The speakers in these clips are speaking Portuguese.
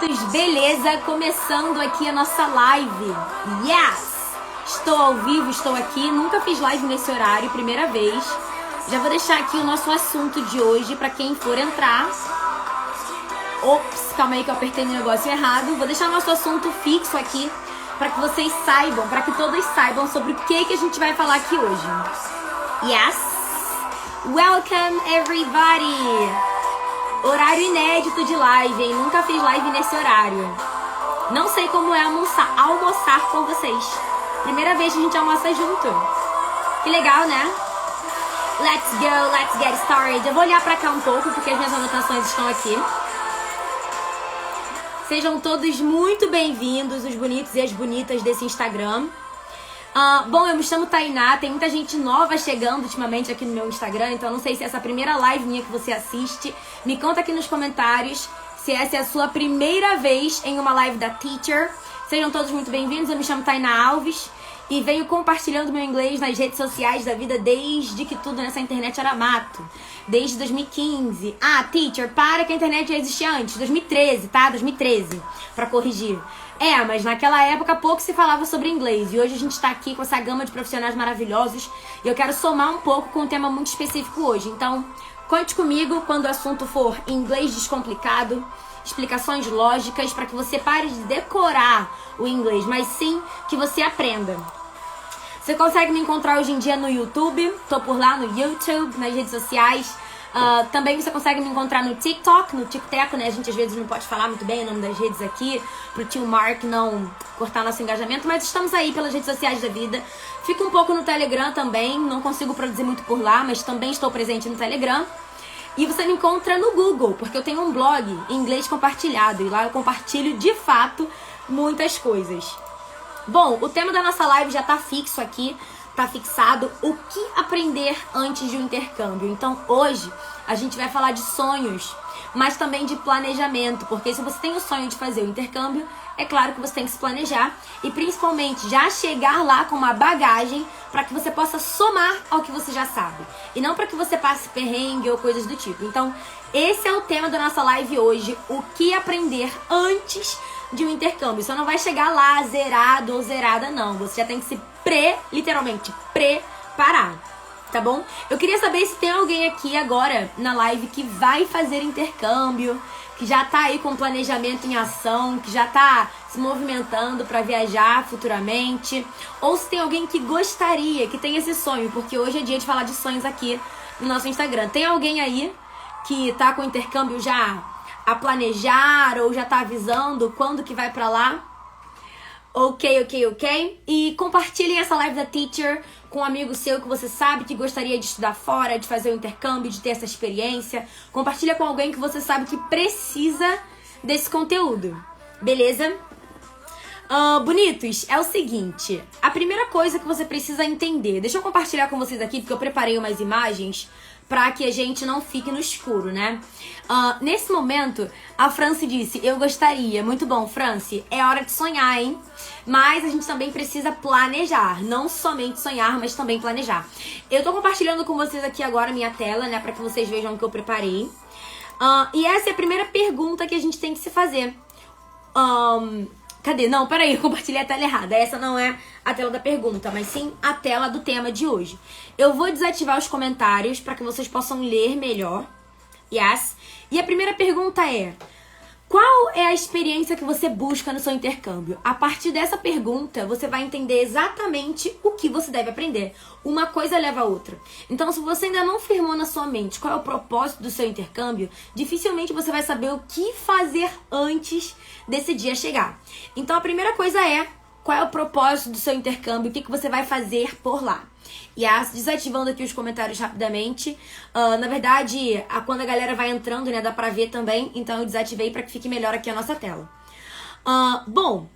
bonitos, beleza? Começando aqui a nossa live. Yes! Estou ao vivo, estou aqui. Nunca fiz live nesse horário, primeira vez. Já vou deixar aqui o nosso assunto de hoje para quem for entrar. Ops, calma aí que eu apertei no negócio errado. Vou deixar nosso assunto fixo aqui para que vocês saibam, para que todos saibam sobre o que a gente vai falar aqui hoje. Yes! Welcome everybody! Horário inédito de live, hein? Nunca fiz live nesse horário. Não sei como é almoçar com vocês. Primeira vez que a gente almoça junto. Que legal, né? Let's go, let's get started. Eu vou olhar pra cá um pouco, porque as minhas anotações estão aqui. Sejam todos muito bem-vindos, os bonitos e as bonitas desse Instagram. Bom, eu me chamo Tainá, tem muita gente nova chegando ultimamente aqui no meu Instagram, então não sei se é essa a primeira live minha que você assiste. Me conta aqui nos comentários se essa é a sua primeira vez em uma live da Teacher. Sejam todos muito bem-vindos, eu me chamo Tainá Alves e venho compartilhando meu inglês nas redes sociais da vida desde que tudo nessa internet era mato. Desde 2015. Teacher, para que a internet já existia antes. 2013, tá? 2013, pra corrigir. Mas naquela época pouco se falava sobre inglês. E hoje a gente tá aqui com essa gama de profissionais maravilhosos. E eu quero somar um pouco com um tema muito específico hoje. Então, conte comigo quando o assunto for inglês descomplicado, explicações lógicas, para que você pare de decorar o inglês, mas sim que você aprenda. Você consegue me encontrar hoje em dia no YouTube. Tô por lá no YouTube, nas redes sociais. Também você consegue me encontrar no TikTok, no TikTok, né? A gente às vezes não pode falar muito bem o nome das redes aqui, pro tio Mark não cortar nosso engajamento, mas estamos aí pelas redes sociais da vida. Fico um pouco no Telegram também, não consigo produzir muito por lá, mas também estou presente no Telegram. E você me encontra no Google, porque eu tenho um blog em inglês compartilhado, e lá eu compartilho de fato muitas coisas. Bom, o tema da nossa live já tá fixo aqui. Tá fixado o que aprender antes de um intercâmbio. Então hoje a gente vai falar de sonhos, mas também de planejamento, porque se você tem o sonho de fazer o intercâmbio, é claro que você tem que se planejar e principalmente já chegar lá com uma bagagem para que você possa somar ao que você já sabe e não para que você passe perrengue ou coisas do tipo. Então esse é o tema da nossa live hoje, o que aprender antes de um intercâmbio. Você não vai chegar lá zerado ou zerada, não. Você já tem que se literalmente preparar, tá bom? Eu queria saber se tem alguém aqui agora na live que vai fazer intercâmbio, que já tá aí com planejamento em ação, que já tá se movimentando para viajar futuramente, ou se tem alguém que gostaria, que tem esse sonho, porque hoje é dia de falar de sonhos aqui no nosso Instagram. Tem alguém aí que tá com intercâmbio já a planejar ou já tá avisando quando que vai pra lá? Ok. E compartilhem essa live da Teacher com um amigo seu que você sabe que gostaria de estudar fora, de fazer o intercâmbio, de ter essa experiência. Compartilha com alguém que você sabe que precisa desse conteúdo. Beleza? Bonitos, é o seguinte. A primeira coisa que você precisa entender. Deixa eu compartilhar com vocês aqui, porque eu preparei umas imagens pra que a gente não fique no escuro, né? Nesse momento, a Franci disse, eu gostaria. Muito bom, Franci. É hora de sonhar, hein? Mas a gente também precisa planejar. Não somente sonhar, mas também planejar. Eu tô compartilhando com vocês aqui agora a minha tela, né? Pra que vocês vejam o que eu preparei. E essa é a primeira pergunta que a gente tem que se fazer. Cadê? Não, peraí, eu compartilhei a tela errada. Essa não é a tela da pergunta, mas sim a tela do tema de hoje. Eu vou desativar os comentários para que vocês possam ler melhor. Yes. E a primeira pergunta é: qual é a experiência que você busca no seu intercâmbio? A partir dessa pergunta, você vai entender exatamente o que você deve aprender. Uma coisa leva a outra. Então, se você ainda não firmou na sua mente qual é o propósito do seu intercâmbio, dificilmente você vai saber o que fazer antes desse dia chegar. Então, a primeira coisa é: qual é o propósito do seu intercâmbio? O que você vai fazer por lá? E desativando aqui os comentários rapidamente. Na verdade, quando a galera vai entrando, né, dá pra ver também. Então eu desativei para que fique melhor aqui a nossa tela. Bom,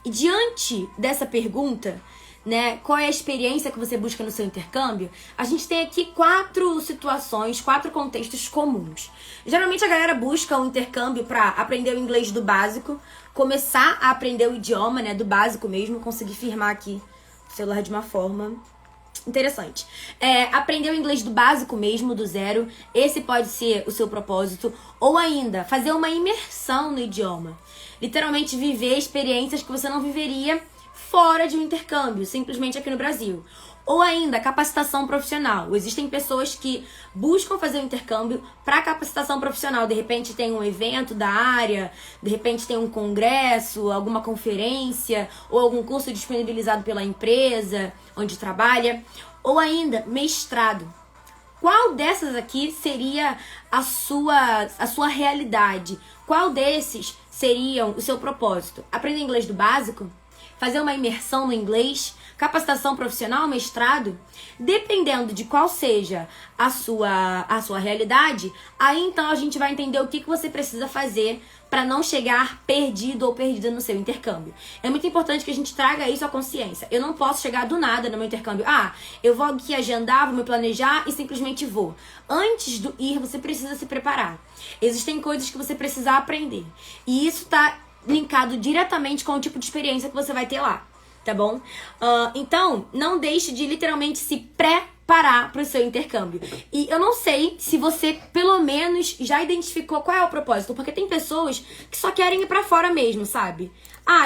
diante dessa pergunta, né, qual é a experiência que você busca no seu intercâmbio? A gente tem aqui 4 situações, 4 contextos comuns. Geralmente a galera busca um intercâmbio para aprender o inglês do básico, começar a aprender o idioma, né, do básico mesmo. Consegui firmar aqui o celular de uma forma interessante. Aprender o inglês do básico mesmo, do zero. Esse pode ser o seu propósito. Ou ainda, fazer uma imersão no idioma. Literalmente viver experiências que você não viveria fora de um intercâmbio, simplesmente aqui no Brasil. Ou ainda, capacitação profissional. Existem pessoas que buscam fazer o intercâmbio para capacitação profissional. De repente tem um evento da área, de repente tem um congresso, alguma conferência, ou algum curso disponibilizado pela empresa onde trabalha. Ou ainda, mestrado. Qual dessas aqui seria a sua realidade? Qual desses seriam o seu propósito? Aprender inglês do básico? Fazer uma imersão no inglês? Capacitação profissional, mestrado? Dependendo de qual seja a sua realidade, aí então a gente vai entender o que você precisa fazer para não chegar perdido ou perdida no seu intercâmbio. É muito importante que a gente traga isso à consciência. Eu não posso chegar do nada no meu intercâmbio. Eu vou aqui agendar, vou me planejar e simplesmente vou. Antes do ir, você precisa se preparar. Existem coisas que você precisa aprender. E isso tá linkado diretamente com o tipo de experiência que você vai ter lá. Tá bom? Então, não deixe de literalmente se preparar para o seu intercâmbio. E eu não sei se você, pelo menos, já identificou qual é o propósito. Porque tem pessoas que só querem ir para fora mesmo, sabe?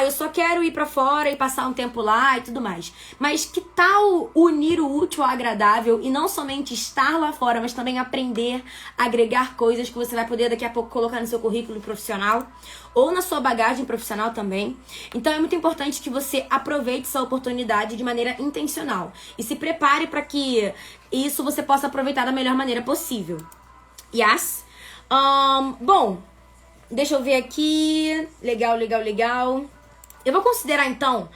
Eu só quero ir pra fora e passar um tempo lá e tudo mais. Mas que tal unir o útil ao agradável e não somente estar lá fora, mas também aprender, agregar coisas que você vai poder daqui a pouco colocar no seu currículo profissional ou na sua bagagem profissional também. Então é muito importante que você aproveite essa oportunidade de maneira intencional e se prepare para que isso você possa aproveitar da melhor maneira possível. Yes? Bom, deixa eu ver aqui. Legal. Eu vou considerar, então,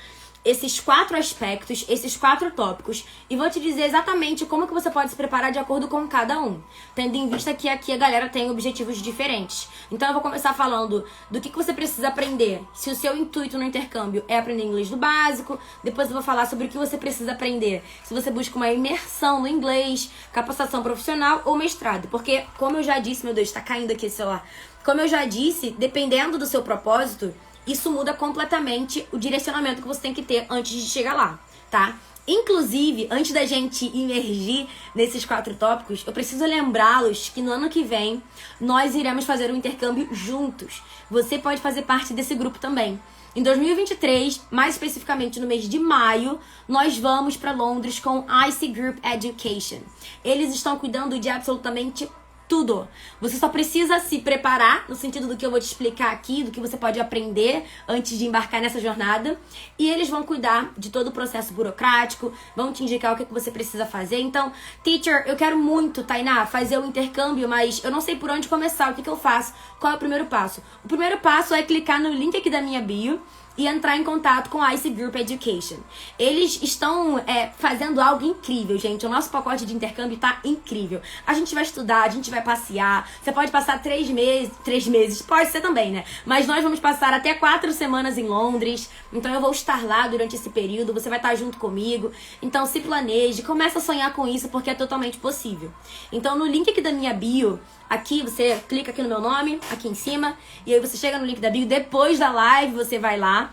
esses 4 aspectos, esses 4 tópicos, e vou te dizer exatamente como que você pode se preparar de acordo com cada um, tendo em vista que aqui a galera tem objetivos diferentes. Então eu vou começar falando do que você precisa aprender, se o seu intuito no intercâmbio é aprender inglês do básico. Depois eu vou falar sobre o que você precisa aprender se você busca uma imersão no inglês, capacitação profissional ou mestrado. Porque, como eu já disse, meu Deus, tá caindo aqui esse celular. Como eu já disse, dependendo do seu propósito, isso muda completamente o direcionamento que você tem que ter antes de chegar lá, tá? Inclusive, antes da gente imergir nesses 4 tópicos, eu preciso lembrá-los que no ano que vem nós iremos fazer um intercâmbio juntos. Você pode fazer parte desse grupo também. Em 2023, mais especificamente no mês de maio, nós vamos para Londres com IC Group Education. Eles estão cuidando de absolutamente tudo. Você só precisa se preparar, no sentido do que eu vou te explicar aqui, do que você pode aprender antes de embarcar nessa jornada. E eles vão cuidar de todo o processo burocrático, vão te indicar o que você precisa fazer. Então, teacher, eu quero muito, Tainá, fazer o intercâmbio, mas eu não sei por onde começar, o que eu faço? Qual é o primeiro passo? O primeiro passo é clicar no link aqui da minha bio e entrar em contato com a IC Group Education. Eles estão fazendo algo incrível, gente. O nosso pacote de intercâmbio tá incrível. A gente vai estudar, a gente vai passear. Você pode passar 3 meses, pode ser também, né? Mas nós vamos passar até 4 semanas em Londres. Então eu vou estar lá durante esse período, você vai estar junto comigo. Então se planeje, começa a sonhar com isso, porque é totalmente possível. Então no link aqui da minha bio, aqui você clica aqui no meu nome, aqui em cima, e aí você chega no link da bio, depois da live você vai lá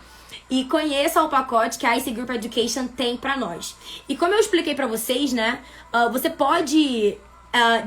e conheça o pacote que a IC Group Education tem pra nós. E como eu expliquei pra vocês, né, você pode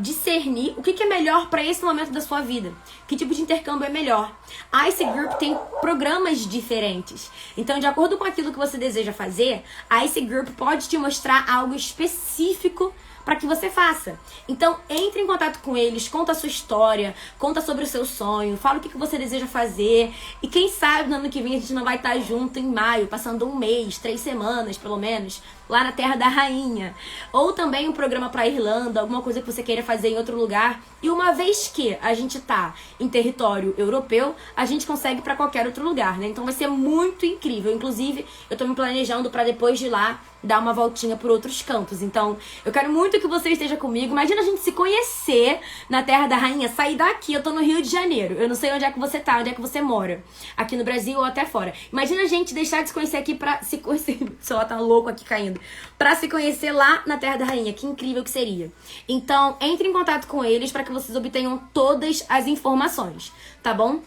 discernir o que é melhor pra esse momento da sua vida. Que tipo de intercâmbio é melhor. A IC Group tem programas diferentes. Então, de acordo com aquilo que você deseja fazer, a IC Group pode te mostrar algo específico para que você faça. Então, entre em contato com eles, conta a sua história, conta sobre o seu sonho, fala o que você deseja fazer. E quem sabe no ano que vem a gente não vai estar junto em maio, passando um mês, 3 semanas pelo menos, lá na Terra da Rainha. Ou também um programa para Irlanda, alguma coisa que você queira fazer em outro lugar. E uma vez que a gente tá em território europeu, a gente consegue para qualquer outro lugar, né? Então vai ser muito incrível. Inclusive, eu tô me planejando para depois de lá dar uma voltinha por outros cantos. Então, eu quero muito que você esteja comigo. Imagina a gente se conhecer na Terra da Rainha, sair daqui. Eu tô no Rio de Janeiro. Eu não sei onde é que você tá, onde é que você mora. Aqui no Brasil ou até fora. Imagina a gente deixar de se conhecer aqui pra se conhecer. O celular tá louco aqui caindo. Pra se conhecer lá na Terra da Rainha. Que incrível que seria. Então, entre em contato com eles para que vocês obtenham todas as informações. Tá bom?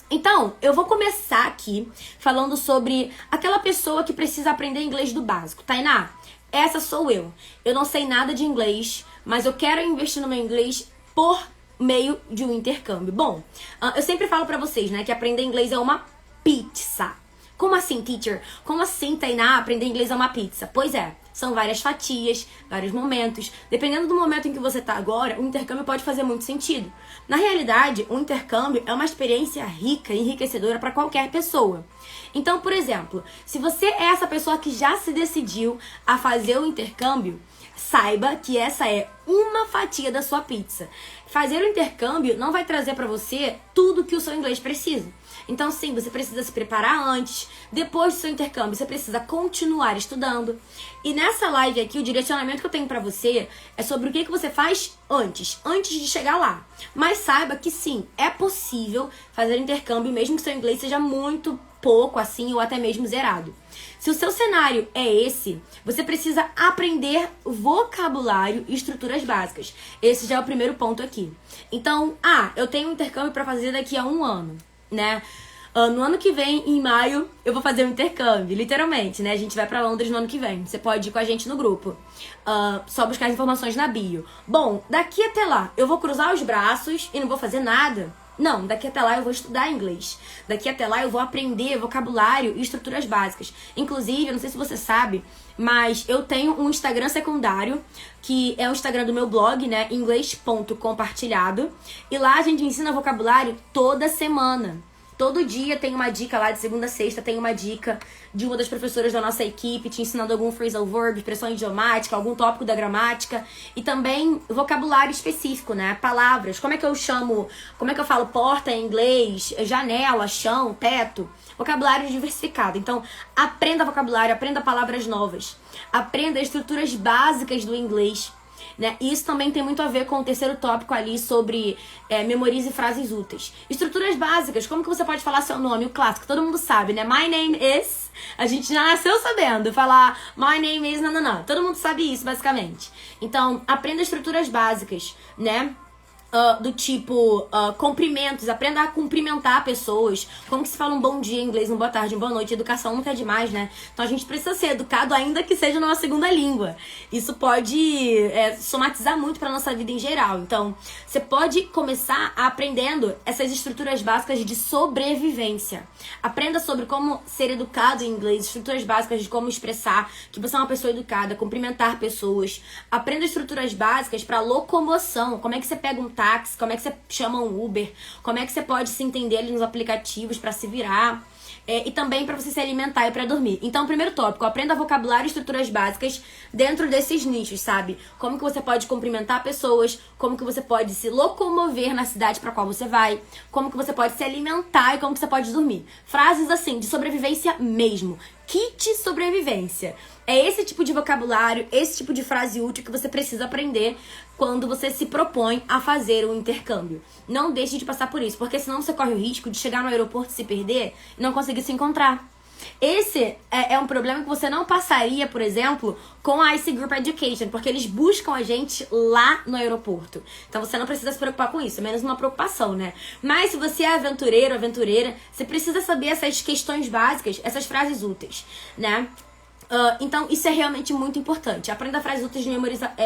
Então, eu vou começar aqui falando sobre aquela pessoa que precisa aprender inglês do básico. Tainá, essa sou eu. Eu não sei nada de inglês, mas eu quero investir no meu inglês por meio de um intercâmbio. Bom, eu sempre falo pra vocês, né, que aprender inglês é uma pizza. Como assim, teacher? Como assim, Tainá, aprender inglês é uma pizza? Pois é, são várias fatias, vários momentos. Dependendo do momento em que você tá agora, o intercâmbio pode fazer muito sentido. Na realidade, o intercâmbio é uma experiência rica e enriquecedora para qualquer pessoa. Então, por exemplo, se você é essa pessoa que já se decidiu a fazer o intercâmbio, saiba que essa é uma fatia da sua pizza. Fazer o intercâmbio não vai trazer para você tudo que o seu inglês precisa. Então, sim, você precisa se preparar antes. Depois do seu intercâmbio, você precisa continuar estudando. E nessa live aqui, o direcionamento que eu tenho pra você é sobre o que você faz antes de chegar lá. Mas saiba que sim, é possível fazer intercâmbio, mesmo que seu inglês seja muito pouco, assim, ou até mesmo zerado. Se o seu cenário é esse, você precisa aprender vocabulário e estruturas básicas. Esse já é o primeiro ponto aqui. Então, eu tenho um intercâmbio pra fazer daqui a 1 ano. Né? No ano que vem, em maio, eu vou fazer um intercâmbio, literalmente, né? A gente vai pra Londres no ano que vem. Você pode ir com a gente no grupo. Só buscar as informações na bio. Bom, daqui até lá, eu vou cruzar os braços e não vou fazer nada? Não, daqui até lá eu vou estudar inglês. Daqui até lá eu vou aprender vocabulário e estruturas básicas. Inclusive, eu não sei se você sabe, mas eu tenho um Instagram secundário, que é o Instagram do meu blog, né? Inglês.compartilhado. E lá a gente ensina vocabulário toda semana. Todo dia tem uma dica lá, de segunda a sexta tem uma dica de uma das professoras da nossa equipe te ensinando algum phrasal verb, expressão idiomática, algum tópico da gramática e também vocabulário específico, né? Palavras, como é que eu falo porta em inglês, janela, chão, teto, vocabulário diversificado. Então, aprenda vocabulário, aprenda palavras novas, aprenda estruturas básicas do inglês. Né? Isso também tem muito a ver com o terceiro tópico ali sobre memorize frases úteis. Estruturas básicas, como que você pode falar seu nome? O clássico, todo mundo sabe, né? My name is... A gente já nasceu sabendo falar my name is... Não. Todo mundo sabe isso, basicamente. Então, aprenda estruturas básicas, né? Do tipo cumprimentos, aprenda a cumprimentar pessoas. Como que se fala um bom dia em inglês, uma boa tarde, uma boa noite. Educação nunca é demais, né? Então a gente precisa ser educado ainda que seja numa segunda língua. Isso pode somatizar muito pra nossa vida em geral. Então você pode começar aprendendo essas estruturas básicas de sobrevivência. Aprenda sobre como ser educado em inglês, estruturas básicas de como expressar que você é uma pessoa educada, cumprimentar pessoas. Aprenda estruturas básicas pra locomoção. Como é que você pega um táxi, como é que você chama um Uber, como é que você pode se entender ali nos aplicativos pra se virar, e também pra você se alimentar e pra dormir. Então, primeiro tópico, aprenda vocabulário e estruturas básicas dentro desses nichos, sabe? Como que você pode cumprimentar pessoas, como que você pode se locomover na cidade pra qual você vai, como que você pode se alimentar e como que você pode dormir. Frases assim, de sobrevivência mesmo. Kit sobrevivência. É esse tipo de vocabulário, esse tipo de frase útil que você precisa aprender quando você se propõe a fazer um intercâmbio. Não deixe de passar por isso, porque senão você corre o risco de chegar no aeroporto, se perder e não conseguir se encontrar. Esse é um problema que você não passaria, por exemplo, com a IC Group Education, porque eles buscam a gente lá no aeroporto. Então você não precisa se preocupar com isso, é menos uma preocupação, né? Mas se você é aventureiro ou aventureira, você precisa saber essas questões básicas, essas frases úteis, né? Então, isso é realmente muito importante. Aprenda frases úteis de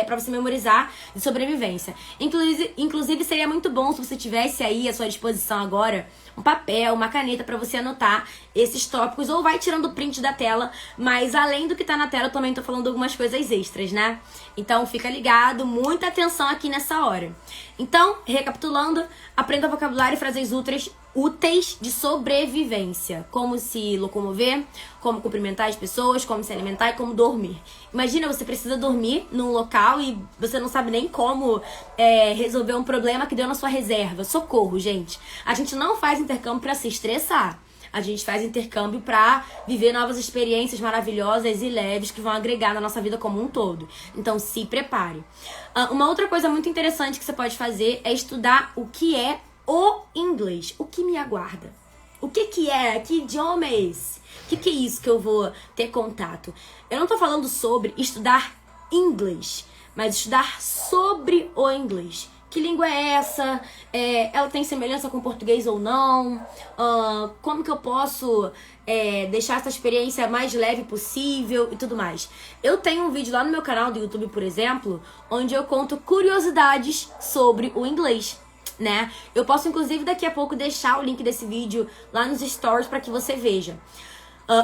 pra você memorizar de sobrevivência. Inclusive, seria muito bom se você tivesse aí à sua disposição agora um papel, uma caneta pra você anotar esses tópicos, ou vai tirando print da tela, mas além do que tá na tela, eu também tô falando algumas coisas extras, né? Então, fica ligado, muita atenção aqui nessa hora. Então, recapitulando, aprenda vocabulário e frases úteis de sobrevivência. Como se locomover, como cumprimentar as pessoas, como se alimentar e como dormir. Imagina, você precisa dormir num local e você não sabe nem como resolver um problema que deu na sua reserva. Socorro, gente. A gente não faz intercâmbio pra se estressar. A gente faz intercâmbio pra viver novas experiências maravilhosas e leves que vão agregar na nossa vida como um todo. Então, se prepare. Uma outra coisa muito interessante que você pode fazer é estudar o que é o inglês. O que me aguarda? O que é? Que idioma é esse? O que é isso que eu vou ter contato? Eu não tô falando sobre estudar inglês, mas estudar sobre o inglês. que língua é essa? Ela tem semelhança com o português ou não? Como que eu posso deixar essa experiência mais leve possível e tudo mais. Eu tenho um vídeo lá no meu canal do YouTube, por exemplo, onde eu conto curiosidades sobre o inglês, né? Eu posso, inclusive, daqui a pouco deixar o link desse vídeo lá nos stories para que você veja.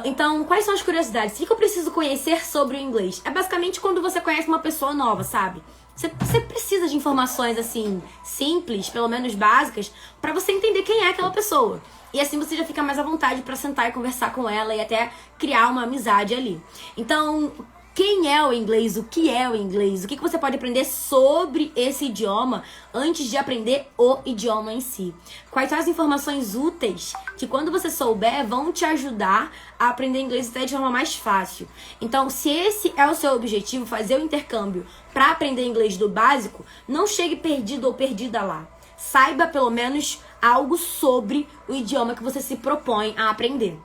Então, quais são as curiosidades? O que eu preciso conhecer sobre o inglês? É basicamente quando você conhece uma pessoa nova, sabe? Você precisa de informações, assim, simples, pelo menos básicas, para você entender quem é aquela pessoa. E assim você já fica mais à vontade para sentar e conversar com ela e até criar uma amizade ali. Então, quem é o inglês? O que é o inglês? O que você pode aprender sobre esse idioma antes de aprender o idioma em si? Quais são as informações úteis que, quando você souber, vão te ajudar a aprender inglês até de forma mais fácil? Então, se esse é o seu objetivo, fazer o intercâmbio para aprender inglês do básico, não chegue perdido ou perdida lá. Saiba, pelo menos, algo sobre o idioma que você se propõe a aprender.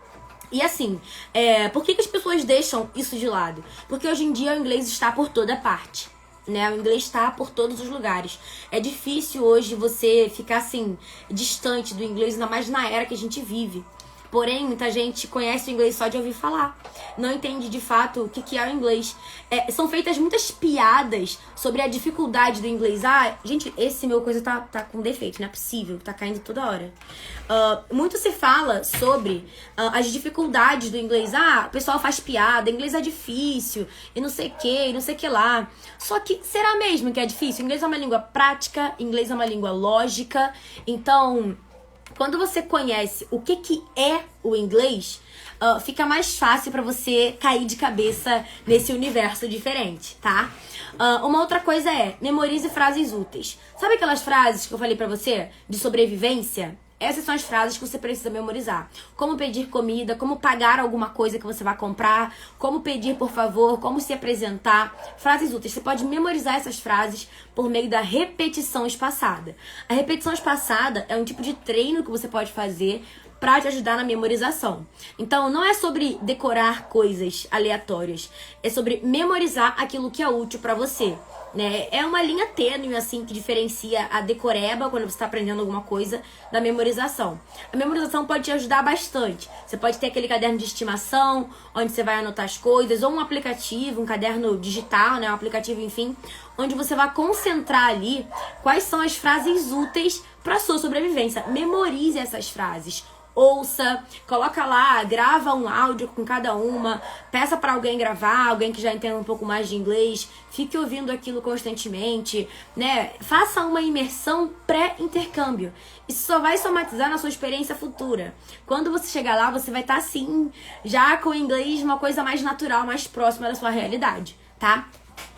E assim, por que as pessoas deixam isso de lado? Porque hoje em dia o inglês está por toda parte, né? O inglês está por todos os lugares. É difícil hoje você ficar assim, distante do inglês, ainda mais na era que a gente vive. Porém, muita gente conhece o inglês só de ouvir falar. Não entende de fato o que é o inglês. São feitas muitas piadas sobre a dificuldade do inglês. Ah, gente, esse meu coisa tá com defeito, não é possível, tá caindo toda hora. Muito se fala sobre as dificuldades do inglês. Ah, o pessoal faz piada, inglês é difícil, e não sei o que, e não sei o que lá. Só que será mesmo que é difícil? Inglês é uma língua prática, inglês é uma língua lógica. Então, quando você conhece o que é o inglês, fica mais fácil pra você cair de cabeça nesse universo diferente, tá? Uma outra coisa memorize frases úteis. Sabe aquelas frases que eu falei pra você de sobrevivência? Essas são as frases que você precisa memorizar. Como pedir comida, como pagar alguma coisa que você vai comprar, como pedir por favor, como se apresentar. Frases úteis. Você pode memorizar essas frases por meio da repetição espaçada. A repetição espaçada é um tipo de treino que você pode fazer para te ajudar na memorização. Então, não é sobre decorar coisas aleatórias. É sobre memorizar aquilo que é útil para você. Né? É uma linha tênue, assim, que diferencia a decoreba, quando você está aprendendo alguma coisa, da memorização. A memorização pode te ajudar bastante. Você pode ter aquele caderno de estimação, onde você vai anotar as coisas, ou um aplicativo, um caderno digital, né? Um aplicativo, enfim, onde você vai concentrar ali quais são as frases úteis para a sua sobrevivência. Memorize essas frases. Ouça, coloca lá, grava um áudio com cada uma, peça para alguém gravar, alguém que já entenda um pouco mais de inglês, fique ouvindo aquilo constantemente, né? Faça uma imersão pré-intercâmbio. Isso só vai somatizar na sua experiência futura. Quando você chegar lá, você vai estar assim, já com o inglês uma coisa mais natural, mais próxima da sua realidade, tá?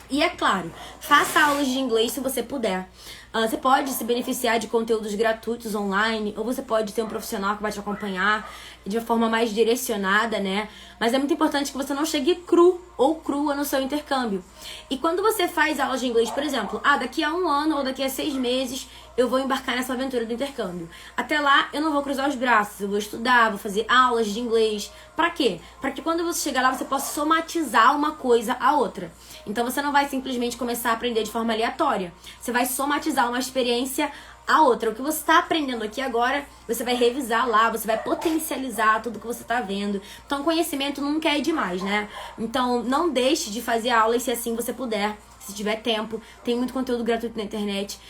E é claro, faça aulas de inglês se você puder. Você pode se beneficiar de conteúdos gratuitos online, ou você pode ter um profissional que vai te acompanhar de uma forma mais direcionada, né? Mas é muito importante que você não chegue cru ou crua no seu intercâmbio. E quando você faz aulas de inglês, por exemplo, daqui a 1 ano ou daqui a 6 meses eu vou embarcar nessa aventura do intercâmbio. Até lá eu não vou cruzar os braços, eu vou estudar, vou fazer aulas de inglês. Pra quê? Pra que quando você chegar lá você possa somatizar uma coisa à outra. Então você não vai simplesmente começar a aprender de forma aleatória. Você vai somatizar uma experiência a outra. O que você está aprendendo aqui agora, você vai revisar lá, você vai potencializar tudo que você está vendo. Então, conhecimento nunca é demais, né? Então, não deixe de fazer aulas se assim você puder, se tiver tempo. Tem muito conteúdo gratuito na internet.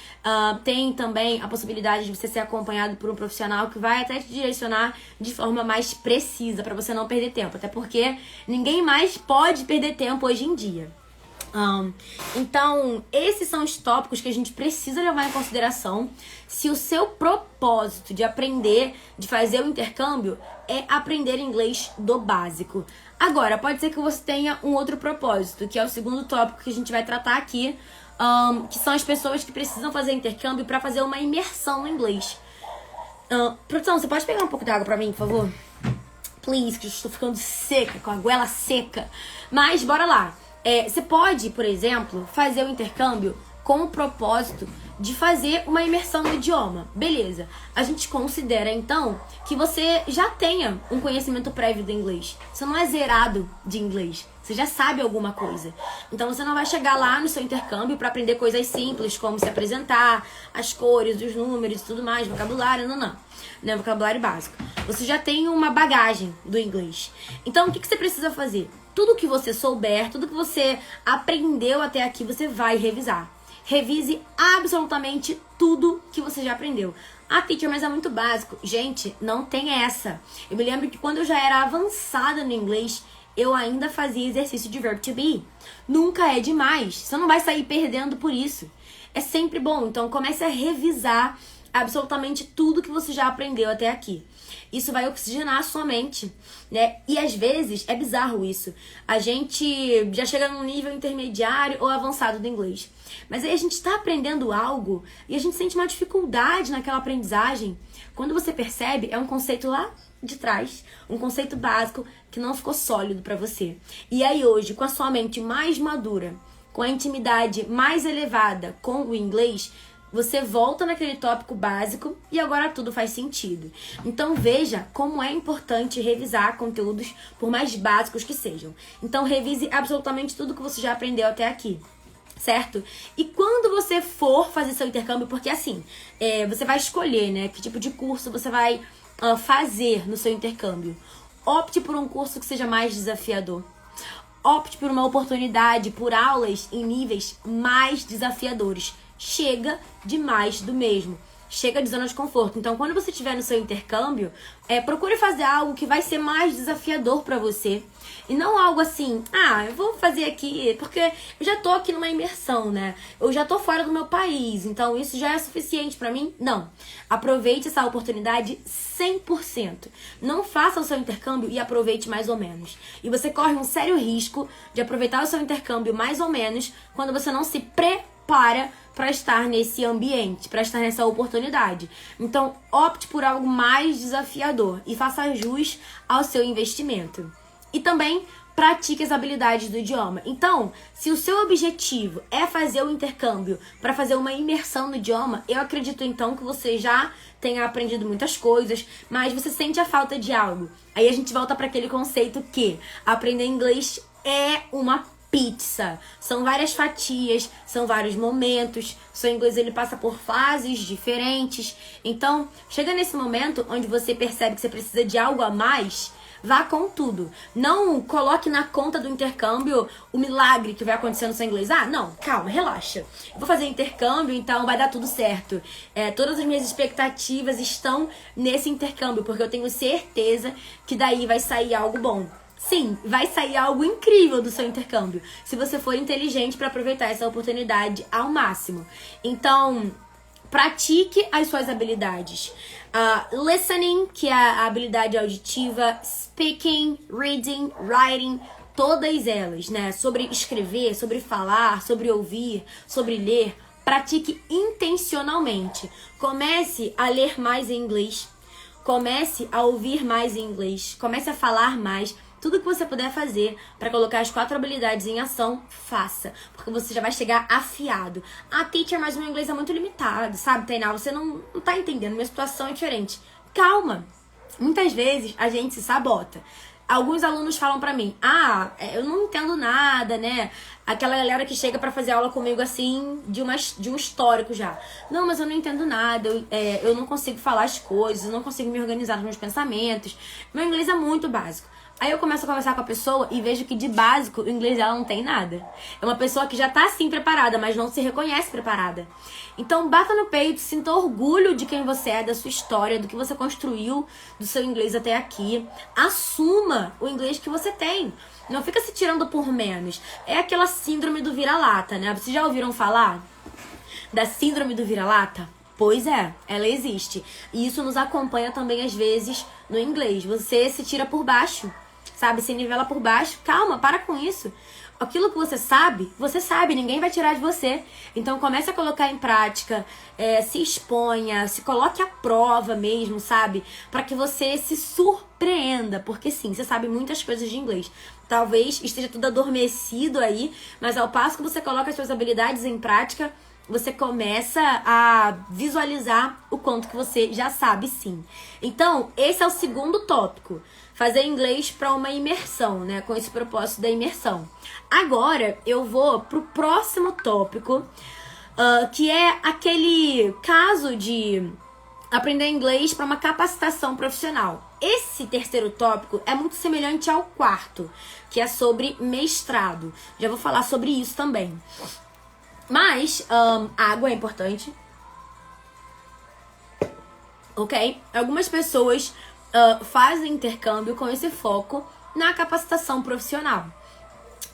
Tem também a possibilidade de você ser acompanhado por um profissional que vai até te direcionar de forma mais precisa, para você não perder tempo. Até porque ninguém mais pode perder tempo hoje em dia. Então, esses são os tópicos que a gente precisa levar em consideração se o seu propósito de aprender, de fazer o intercâmbio, é aprender inglês do básico. Agora, pode ser que você tenha um outro propósito, que é o segundo tópico que a gente vai tratar aqui, que são as pessoas que precisam fazer intercâmbio para fazer uma imersão no inglês. Produção, você pode pegar um pouco d'água pra mim, por favor? Please, que eu estou ficando seca, com a goela seca. Mas, bora lá. Você pode, por exemplo, fazer o intercâmbio com o propósito de fazer uma imersão no idioma. Beleza. A gente considera, então, que você já tenha um conhecimento prévio do inglês. Você não é zerado de inglês. Você já sabe alguma coisa. Então você não vai chegar lá no seu intercâmbio para aprender coisas simples, como se apresentar, as cores, os números e tudo mais, vocabulário, não é vocabulário básico. Você já tem uma bagagem do inglês. Então o que você precisa fazer? Tudo que você souber, tudo que você aprendeu até aqui, você vai revisar. Revise absolutamente tudo que você já aprendeu. Ah, teacher, mas é muito básico. Gente, não tem essa. Eu me lembro que quando eu já era avançada no inglês, eu ainda fazia exercício de verb to be. Nunca é demais. Você não vai sair perdendo por isso. É sempre bom. Então comece a revisar absolutamente tudo que você já aprendeu até aqui. Isso vai oxigenar a sua mente, né? E às vezes é bizarro isso. A gente já chega num nível intermediário ou avançado do inglês. Mas aí a gente está aprendendo algo e a gente sente uma dificuldade naquela aprendizagem. Quando você percebe, é um conceito lá de trás, um conceito básico que não ficou sólido para você. E aí hoje, com a sua mente mais madura, com a intimidade mais elevada com o inglês, você volta naquele tópico básico e agora tudo faz sentido. Então veja como é importante revisar conteúdos, por mais básicos que sejam. Então revise absolutamente tudo que você já aprendeu até aqui. Certo? E quando você for fazer seu intercâmbio, porque assim, você vai escolher, né, que tipo de curso você vai fazer no seu intercâmbio. Opte por um curso que seja mais desafiador. Opte por uma oportunidade, por aulas em níveis mais desafiadores. Chega de mais do mesmo. Chega de zona de conforto. Então, quando você estiver no seu intercâmbio, procure fazer algo que vai ser mais desafiador para você. E não algo assim, eu vou fazer aqui, porque eu já tô aqui numa imersão, né? Eu já tô fora do meu país, então isso já é suficiente para mim? Não. Aproveite essa oportunidade 100%. Não faça o seu intercâmbio e aproveite mais ou menos. E você corre um sério risco de aproveitar o seu intercâmbio mais ou menos quando você não se prepara para estar nesse ambiente, para estar nessa oportunidade. Então, opte por algo mais desafiador e faça jus ao seu investimento. E também pratique as habilidades do idioma. Então, se o seu objetivo é fazer o intercâmbio para fazer uma imersão no idioma, eu acredito então que você já tenha aprendido muitas coisas, mas você sente a falta de algo. Aí a gente volta para aquele conceito que aprender inglês é uma pizza. São várias fatias, são vários momentos. O seu inglês ele passa por fases diferentes. Então, chega nesse momento onde você percebe que você precisa de algo a mais, vá com tudo. Não coloque na conta do intercâmbio o milagre que vai acontecer no seu inglês. Não, calma, relaxa. Eu vou fazer intercâmbio, então vai dar tudo certo. Todas as minhas expectativas estão nesse intercâmbio, porque eu tenho certeza que daí vai sair algo bom. Sim, vai sair algo incrível do seu intercâmbio, se você for inteligente para aproveitar essa oportunidade ao máximo. Então, pratique as suas habilidades. Listening, que é a habilidade auditiva, speaking, reading, writing, todas elas, né? Sobre escrever, sobre falar, sobre ouvir, sobre ler. Pratique intencionalmente. Comece a ler mais em inglês. Comece a ouvir mais em inglês. Comece a falar mais. Tudo que você puder fazer para colocar as 4 habilidades em ação, faça. Porque você já vai chegar afiado. Teacher, mas o meu inglês é muito limitado, sabe, Tainá? Você não tá entendendo, minha situação é diferente. Calma. Muitas vezes a gente se sabota. Alguns alunos falam pra mim, eu não entendo nada, né? Aquela galera que chega pra fazer aula comigo assim, de um histórico já. Não, mas eu não entendo nada, eu não consigo falar as coisas, eu não consigo me organizar nos meus pensamentos. Meu inglês é muito básico. Aí eu começo a conversar com a pessoa e vejo que de básico o inglês dela não tem nada. É uma pessoa que já tá assim preparada, mas não se reconhece preparada. Então bata no peito, sinta orgulho de quem você é, da sua história, do que você construiu, do seu inglês até aqui. Assuma o inglês que você tem. Não fica se tirando por menos. É aquela síndrome do vira-lata, né? Vocês já ouviram falar da síndrome do vira-lata? Pois é, ela existe. E isso nos acompanha também às vezes no inglês. Você se tira por baixo. Sabe, se nivela por baixo. Calma, para com isso. Aquilo que você sabe, ninguém vai tirar de você. Então comece a colocar em prática, se exponha, se coloque à prova mesmo, sabe? Para que você se surpreenda, porque sim, você sabe muitas coisas de inglês. Talvez esteja tudo adormecido aí, mas ao passo que você coloca as suas habilidades em prática, você começa a visualizar o quanto que você já sabe, sim. Então, esse é o segundo tópico. Fazer inglês para uma imersão, né? Com esse propósito da imersão. Agora, eu vou pro próximo tópico, que é aquele caso de aprender inglês para uma capacitação profissional. Esse terceiro tópico é muito semelhante ao quarto, que é sobre mestrado. Já vou falar sobre isso também. Mas, água é importante. Ok? Algumas pessoas fazem intercâmbio com esse foco na capacitação profissional.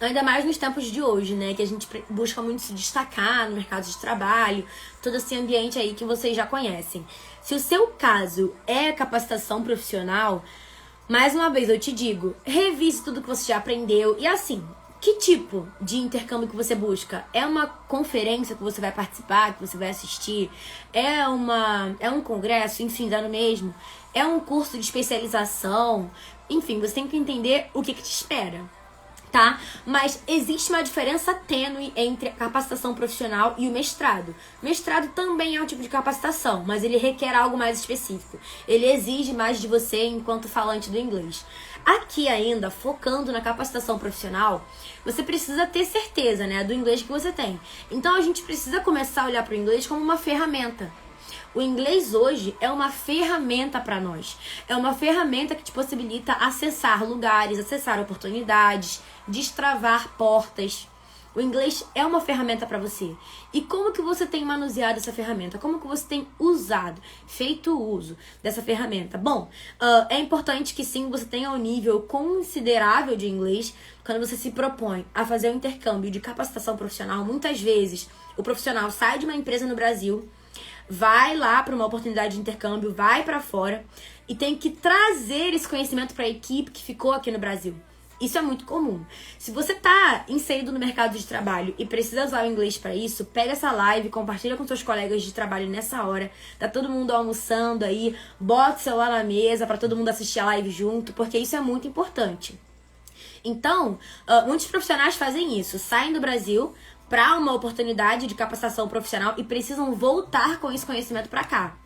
Ainda mais nos tempos de hoje, né? Que a gente busca muito se destacar no mercado de trabalho, todo esse ambiente aí que vocês já conhecem. Se o seu caso é capacitação profissional, mais uma vez eu te digo, revise tudo que você já aprendeu. E assim, que tipo de intercâmbio que você busca? É uma conferência que você vai participar, que você vai assistir? É um congresso, enfim, dá no mesmo? É um curso de especialização? Enfim, você tem que entender o que te espera, tá? Mas existe uma diferença tênue entre a capacitação profissional e o mestrado. Mestrado também é um tipo de capacitação, mas ele requer algo mais específico. Ele exige mais de você enquanto falante do inglês. Aqui ainda, focando na capacitação profissional, você precisa ter certeza, né, do inglês que você tem. Então a gente precisa começar a olhar para o inglês como uma ferramenta. O inglês hoje é uma ferramenta para nós. É uma ferramenta que te possibilita acessar lugares, acessar oportunidades, destravar portas. O inglês é uma ferramenta para você. E como que você tem manuseado essa ferramenta? Como que você tem usado, feito uso dessa ferramenta? Bom, é importante que sim, você tenha um nível considerável de inglês quando você se propõe a fazer um intercâmbio de capacitação profissional. Muitas vezes, o profissional sai de uma empresa no Brasil, vai lá para uma oportunidade de intercâmbio, vai para fora e tem que trazer esse conhecimento para a equipe que ficou aqui no Brasil. Isso é muito comum. Se você tá inserido no mercado de trabalho e precisa usar o inglês para isso, pega essa live, compartilha com seus colegas de trabalho nessa hora. Tá todo mundo almoçando aí, bota o celular na mesa para todo mundo assistir a live junto, porque isso é muito importante. Então, muitos profissionais fazem isso, saem do Brasil para uma oportunidade de capacitação profissional e precisam voltar com esse conhecimento para cá.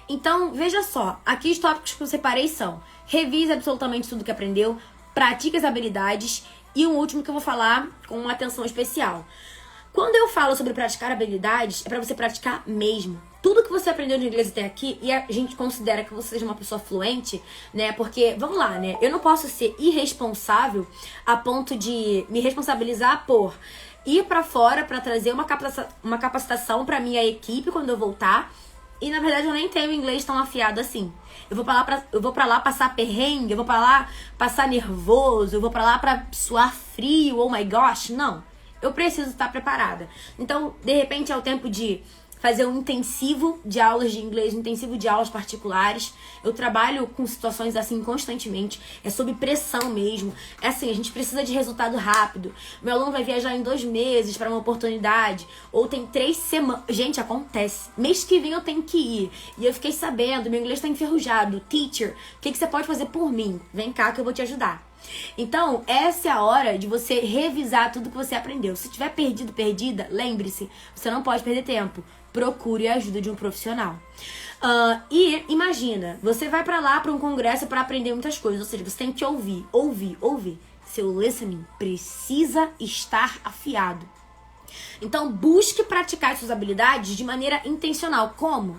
Então, veja só, aqui os tópicos que eu separei são: revise absolutamente tudo que aprendeu, pratique as habilidades e um último que eu vou falar com uma atenção especial. Quando eu falo sobre praticar habilidades, é para você praticar mesmo. Tudo que você aprendeu de inglês até aqui, e a gente considera que você seja uma pessoa fluente, né? Porque, vamos lá, né? Eu não posso ser irresponsável a ponto de me responsabilizar por ir pra fora pra trazer uma capacitação pra minha equipe quando eu voltar. E, na verdade, eu nem tenho inglês tão afiado assim. Eu vou pra lá passar perrengue, eu vou pra lá passar nervoso, eu vou pra lá pra suar frio, oh my gosh. Não. Eu preciso estar preparada. Então, de repente, é o tempo de fazer um intensivo de aulas de inglês, um intensivo de aulas particulares. Eu trabalho com situações assim constantemente. É sob pressão mesmo. É assim, a gente precisa de resultado rápido. Meu aluno vai viajar em 2 meses para uma oportunidade. Ou tem 3 semanas. Gente, acontece. Mês que vem eu tenho que ir. E eu fiquei sabendo, meu inglês tá enferrujado. Teacher, o que você pode fazer por mim? Vem cá que eu vou te ajudar. Então, essa é a hora de você revisar tudo que você aprendeu. Se tiver perdido, perdida, lembre-se, você não pode perder tempo. Procure a ajuda de um profissional. E imagina, você vai pra lá pra um congresso para aprender muitas coisas. Ou seja, você tem que ouvir. Seu listening precisa estar afiado. Então, busque praticar suas habilidades de maneira intencional. Como?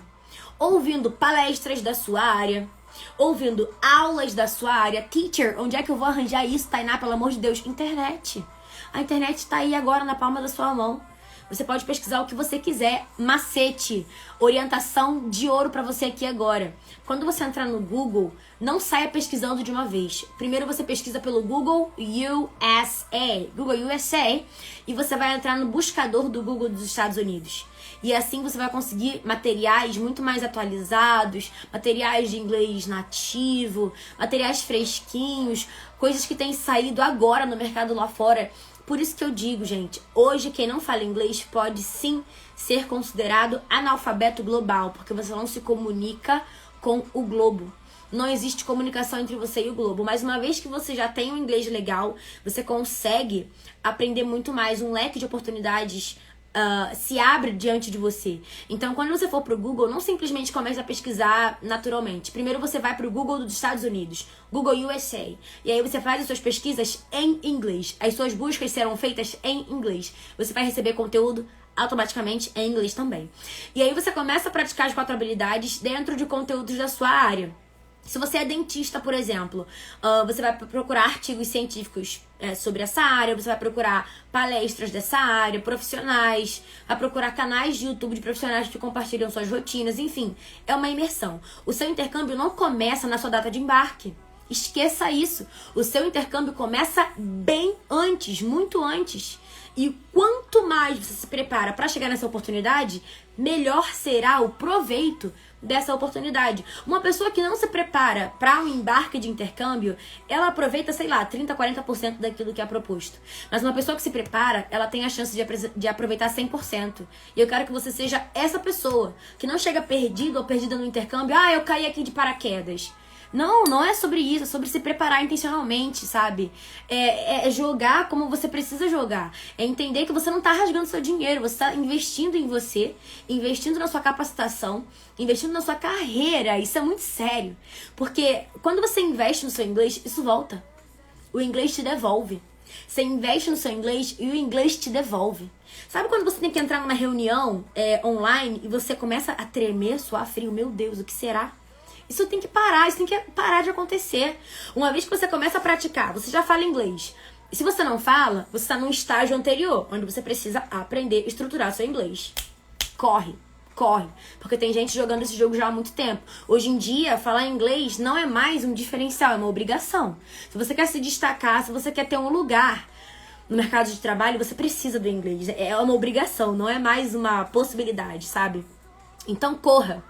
Ouvindo palestras da sua área, ouvindo aulas da sua área. Teacher, onde é que eu vou arranjar isso, Tainá? Pelo amor de Deus, internet. A internet está aí agora na palma da sua mão. Você pode pesquisar o que você quiser. Macete, orientação de ouro para você aqui agora. Quando você entrar no Google, não saia pesquisando de uma vez. Primeiro você pesquisa pelo Google USA, e você vai entrar no buscador do Google dos Estados Unidos. E assim você vai conseguir materiais muito mais atualizados, materiais de inglês nativo, materiais fresquinhos, coisas que têm saído agora no mercado lá fora. Por isso que eu digo, gente, hoje quem não fala inglês pode sim ser considerado analfabeto global, porque você não se comunica com o globo. Não existe comunicação entre você e o globo. Mas uma vez que você já tem um inglês legal, você consegue aprender muito mais, um leque de oportunidades se abre diante de você. Então, quando você for pro Google, não simplesmente comece a pesquisar naturalmente. Primeiro você vai pro Google dos Estados Unidos, Google USA. E aí você faz as suas pesquisas em inglês. As suas buscas serão feitas em inglês. Você vai receber conteúdo automaticamente em inglês também. E aí você começa a praticar as 4 habilidades dentro de conteúdos da sua área. Se você é dentista, por exemplo, você vai procurar artigos científicos sobre essa área, você vai procurar palestras dessa área, profissionais, vai procurar canais de YouTube de profissionais que compartilham suas rotinas, enfim, é uma imersão. O seu intercâmbio não começa na sua data de embarque. Esqueça isso. O seu intercâmbio começa bem antes, muito antes. E quanto mais você se prepara para chegar nessa oportunidade, melhor será o proveito dessa oportunidade. Uma pessoa que não se prepara para um embarque de intercâmbio, ela aproveita, sei lá, 30%, 40% daquilo que é proposto. Mas uma pessoa que se prepara, ela tem a chance de aproveitar 100%. E eu quero que você seja essa pessoa, que não chega perdido ou perdida no intercâmbio. Ah, eu caí aqui de paraquedas. Não, não é sobre isso, é sobre se preparar intencionalmente, sabe? É jogar como você precisa jogar. É entender que você não tá rasgando seu dinheiro, você tá investindo em você, investindo na sua capacitação, investindo na sua carreira. Isso é muito sério. Porque quando você investe no seu inglês, isso volta. O inglês te devolve. Você investe no seu inglês e o inglês te devolve. Sabe quando você tem que entrar numa reunião online e você começa a tremer, suar frio? Meu Deus, o que será? Isso tem que parar de acontecer. Uma vez que você começa a praticar, você já fala inglês. E se você não fala, você está num estágio anterior, onde você precisa aprender a estruturar seu inglês. Corre. Porque tem gente jogando esse jogo já há muito tempo. Hoje em dia, falar inglês não é mais um diferencial, é uma obrigação. Se você quer se destacar, se você quer ter um lugar no mercado de trabalho, você precisa do inglês. É uma obrigação, não é mais uma possibilidade, sabe? Então, corra.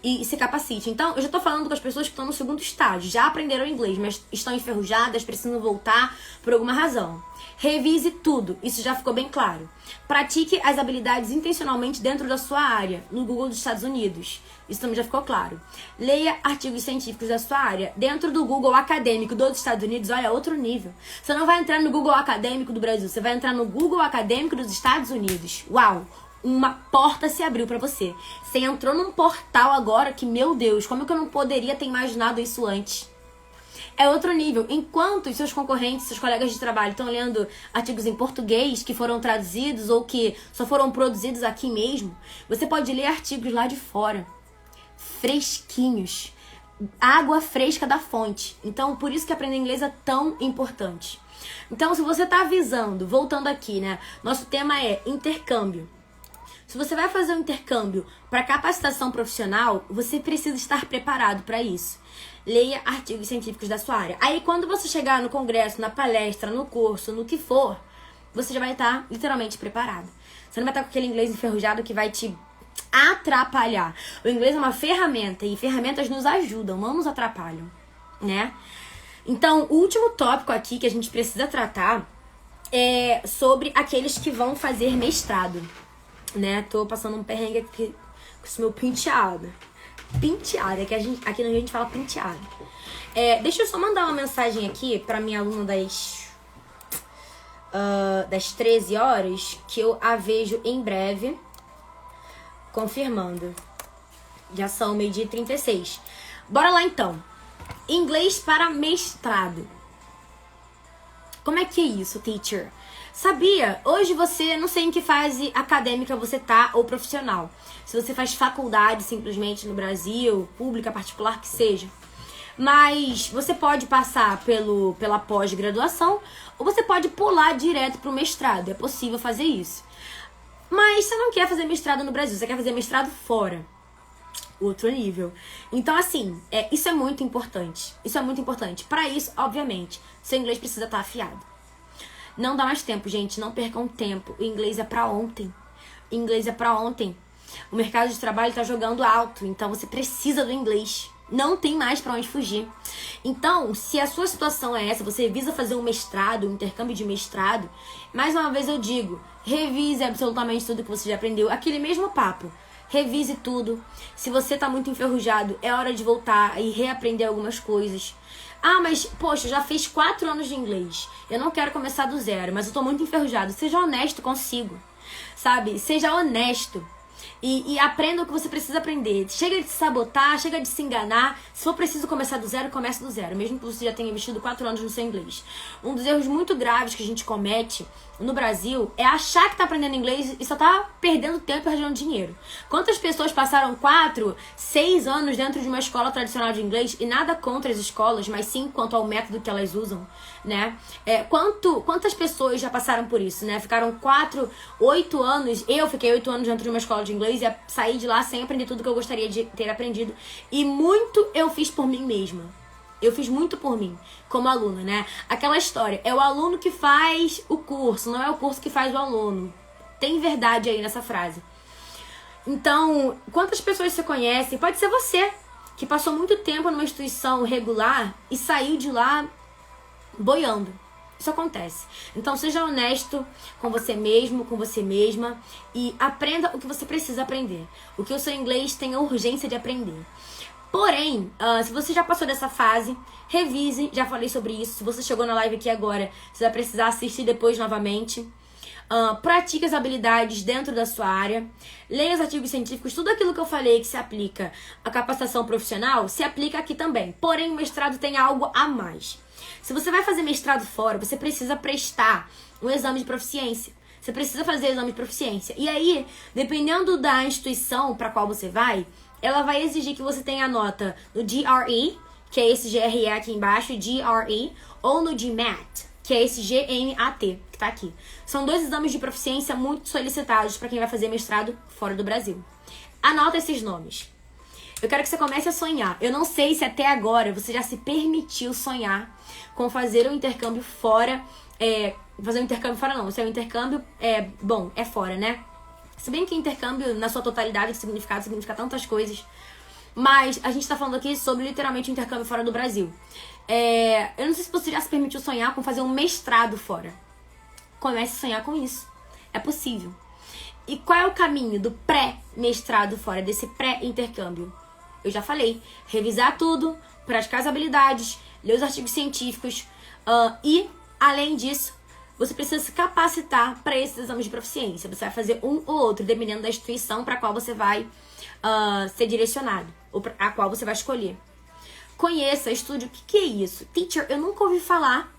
E se capacite. Então, eu já tô falando com as pessoas que estão no segundo estágio, já aprenderam inglês, mas estão enferrujadas, precisam voltar por alguma razão. Revise tudo, isso já ficou bem claro. Pratique as habilidades intencionalmente dentro da sua área, no Google dos Estados Unidos. Isso também já ficou claro. Leia artigos científicos da sua área. Dentro do Google acadêmico dos Estados Unidos, olha, outro nível. Você não vai entrar no Google acadêmico do Brasil, você vai entrar no Google acadêmico dos Estados Unidos. Uau! Uma porta se abriu pra você. Você entrou num portal agora que, meu Deus, como que eu não poderia ter imaginado isso antes? É outro nível. Enquanto os seus concorrentes, seus colegas de trabalho estão lendo artigos em português que foram traduzidos ou que só foram produzidos aqui mesmo, você pode ler artigos lá de fora. Fresquinhos. Água fresca da fonte. Então, por isso que aprender inglês é tão importante. Então, se você tá avisando, voltando aqui, né? Nosso tema é intercâmbio. Se você vai fazer um intercâmbio para capacitação profissional, você precisa estar preparado para isso. Leia artigos científicos da sua área. Aí, quando você chegar no congresso, na palestra, no curso, no que for, você já vai estar literalmente preparado. Você não vai estar com aquele inglês enferrujado que vai te atrapalhar. O inglês é uma ferramenta e ferramentas nos ajudam, não nos atrapalham, né? Então, o último tópico aqui que a gente precisa tratar é sobre aqueles que vão fazer mestrado. Né? Tô passando um perrengue aqui com esse meu penteado. Penteado, é que aqui no Rio a gente fala penteado. Deixa eu só mandar uma mensagem aqui pra minha aluna das 13 horas, que eu a vejo em breve, confirmando. Já são 12h36. Bora lá então. Inglês para mestrado. Como é que é isso, teacher? Sabia? Hoje você, não sei em que fase acadêmica você tá ou profissional. Se você faz faculdade simplesmente no Brasil, pública, particular, que seja. Mas você pode passar pela pós-graduação ou você pode pular direto pro mestrado. É possível fazer isso. Mas você não quer fazer mestrado no Brasil, você quer fazer mestrado fora. Outro nível. Então, assim, isso é muito importante. Isso é muito importante. Para isso, obviamente, seu inglês precisa estar afiado. Não dá mais tempo, gente. Não percam tempo. O inglês é pra ontem. O inglês é pra ontem. O mercado de trabalho tá jogando alto. Então, você precisa do inglês. Não tem mais pra onde fugir. Então, se a sua situação é essa, você visa fazer um mestrado, um intercâmbio de mestrado, mais uma vez eu digo, revise absolutamente tudo que você já aprendeu. Aquele mesmo papo. Revise tudo. Se você tá muito enferrujado, é hora de voltar e reaprender algumas coisas. Ah, mas, poxa, já fiz 4 anos de inglês. Eu não quero começar do zero, mas eu tô muito enferrujado. Seja honesto consigo. sabe? Seja honesto. E aprenda o que você precisa aprender. Chega de se sabotar, chega de se enganar. Se for preciso começar do zero, comece do zero. Mesmo que você já tenha investido 4 anos no seu inglês. Um dos erros muito graves que a gente comete no Brasil é achar que tá aprendendo inglês e só tá perdendo tempo e perdendo dinheiro. Quantas pessoas passaram 4, 6 anos dentro de uma escola tradicional de inglês, e nada contra as escolas, mas sim quanto ao método que elas usam, né? Quantas pessoas já passaram por isso, né? Ficaram 4, 8 anos, eu fiquei 8 anos dentro de uma escola de inglês e saí de lá sem aprender tudo que eu gostaria de ter aprendido. E muito eu fiz por mim mesma. Eu fiz muito por mim, como aluna, né? Aquela história, é o aluno que faz o curso, não é o curso que faz o aluno. Tem verdade aí nessa frase. Então, quantas pessoas você conhece? Pode ser você, que passou muito tempo numa instituição regular e saiu de lá boiando. Isso acontece. Então, seja honesto com você mesmo, com você mesma, e aprenda o que você precisa aprender. O que o seu inglês tem a urgência de aprender. Porém, se você já passou dessa fase, revise, já falei sobre isso. Se você chegou na live aqui agora, você vai precisar assistir depois novamente. Pratique as habilidades dentro da sua área. Leia os artigos científicos. Tudo aquilo que eu falei que se aplica à capacitação profissional, se aplica aqui também. Porém, o mestrado tem algo a mais. Se você vai fazer mestrado fora, você precisa prestar um exame de proficiência. Você precisa fazer exame de proficiência. E aí, dependendo da instituição para qual você vai, ela vai exigir que você tenha nota no GRE, que é esse GRE aqui embaixo, GRE, ou no GMAT, que é esse GMAT, que tá aqui. São 2 exames de proficiência muito solicitados para quem vai fazer mestrado fora do Brasil. Anota esses nomes. Eu quero que você comece a sonhar. Eu não sei se até agora você já se permitiu sonhar com fazer um intercâmbio fora. Fazer um intercâmbio fora não, se é um intercâmbio, é fora, né? Se bem que intercâmbio, na sua totalidade, significa tantas coisas. Mas a gente tá falando aqui sobre literalmente um intercâmbio fora do Brasil. Eu não sei se você já se permitiu sonhar com fazer um mestrado fora. Comece a sonhar com isso. É possível. E qual é o caminho do pré-mestrado fora, desse pré-intercâmbio? Eu já falei. Revisar tudo, praticar as habilidades, ler os artigos científicos. E, além disso, você precisa se capacitar para esses exames de proficiência. Você vai fazer um ou outro, dependendo da instituição para a qual você vai ser direcionado, ou a qual você vai escolher. Conheça, estude. O que é isso? Teacher, eu nunca ouvi falar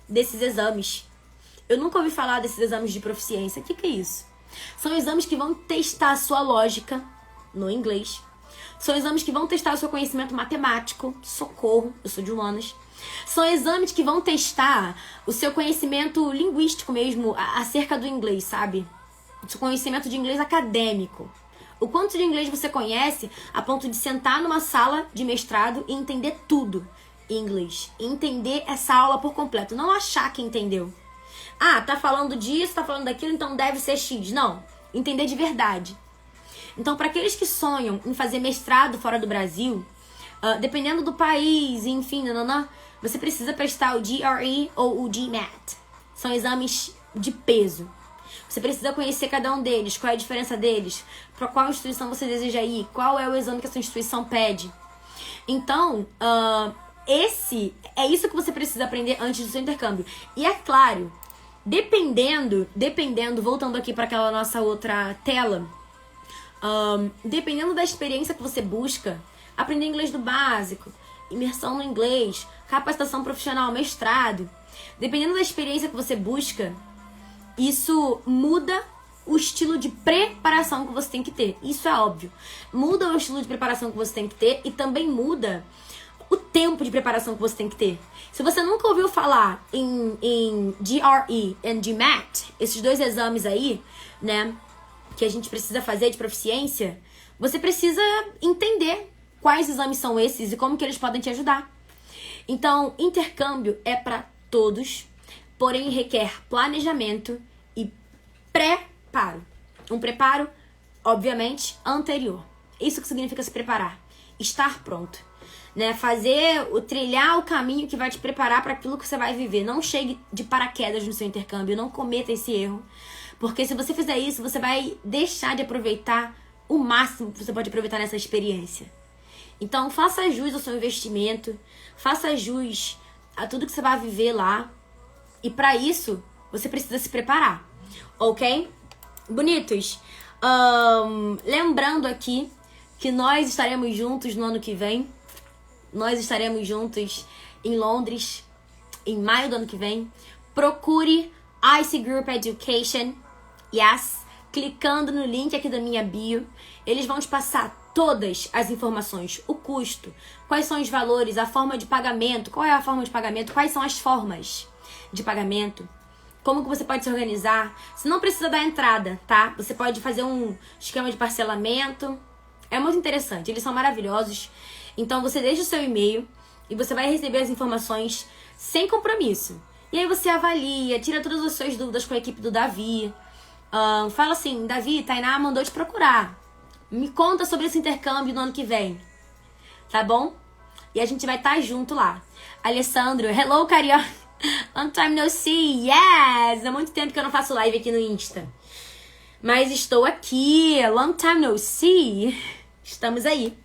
desses exames. Eu nunca ouvi falar desses exames de proficiência. O que é isso? São exames que vão testar a sua lógica no inglês. São exames que vão testar o seu conhecimento matemático. Socorro, eu sou de humanas. São exames que vão testar o seu conhecimento linguístico mesmo acerca do inglês, sabe? O seu conhecimento de inglês acadêmico. O quanto de inglês você conhece a ponto de sentar numa sala de mestrado e entender tudo em inglês. E entender essa aula por completo. Não achar que entendeu. Tá falando disso, tá falando daquilo, então deve ser X. Não. Entender de verdade. Então, para aqueles que sonham em fazer mestrado fora do Brasil, dependendo do país, enfim, você precisa prestar o GRE ou o GMAT. São exames de peso. Você precisa conhecer cada um deles, qual é a diferença deles, para qual instituição você deseja ir, qual é o exame que essa instituição pede. Então, é isso que você precisa aprender antes do seu intercâmbio. E é claro, dependendo, voltando aqui para aquela nossa outra tela, dependendo da experiência que você busca, aprender inglês do básico, imersão no inglês, capacitação profissional, mestrado, dependendo da experiência que você busca, isso muda o estilo de preparação que você tem que ter. Isso é óbvio. Muda o estilo de preparação que você tem que ter e também muda o tempo de preparação que você tem que ter. Se você nunca ouviu falar em GRE e GMAT, esses 2 exames aí, né, que a gente precisa fazer de proficiência, você precisa entender quais exames são esses e como que eles podem te ajudar. Então, intercâmbio é para todos, porém requer planejamento e preparo. Um preparo, obviamente, anterior. Isso que significa se preparar. Estar pronto. Né? Trilhar o caminho que vai te preparar para aquilo que você vai viver. Não chegue de paraquedas no seu intercâmbio. Não cometa esse erro. Porque se você fizer isso, você vai deixar de aproveitar o máximo que você pode aproveitar nessa experiência. Então, faça jus ao seu investimento. Faça jus a tudo que você vai viver lá. E para isso, você precisa se preparar. Ok? Bonitos, lembrando aqui que nós estaremos juntos no ano que vem. Nós estaremos juntos em Londres, em maio do ano que vem. Procure Ice Group Education, yes, clicando no link aqui da minha bio. Eles vão te passar todas as informações, o custo, quais são os valores, a forma de pagamento, qual é a forma de pagamento, quais são as formas de pagamento, como que você pode se organizar. Você não precisa dar entrada, tá? Você pode fazer um esquema de parcelamento. É muito interessante, eles são maravilhosos. Então você deixa o seu e-mail e você vai receber as informações sem compromisso. E aí você avalia, tira todas as suas dúvidas com a equipe do Davi. Fala assim, Davi, Tainá mandou te procurar. Me conta sobre esse intercâmbio no ano que vem. Tá bom? E a gente vai estar junto lá. Alessandro, hello, Carioca. Long time no see. Yes! Há muito tempo que eu não faço live aqui no Insta. Mas estou aqui. Long time no see. Estamos aí.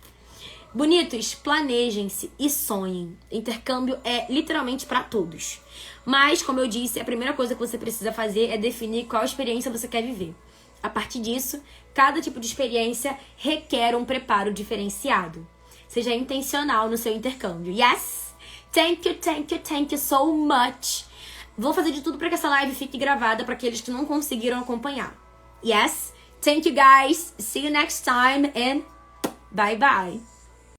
Bonitos, planejem-se e sonhem. Intercâmbio é literalmente para todos. Mas, como eu disse, a primeira coisa que você precisa fazer é definir qual experiência você quer viver. A partir disso, cada tipo de experiência requer um preparo diferenciado. Seja intencional no seu intercâmbio. Yes! Thank you so much. Vou fazer de tudo para que essa live fique gravada para aqueles que não conseguiram acompanhar. Yes? Thank you guys. See you next time and bye bye.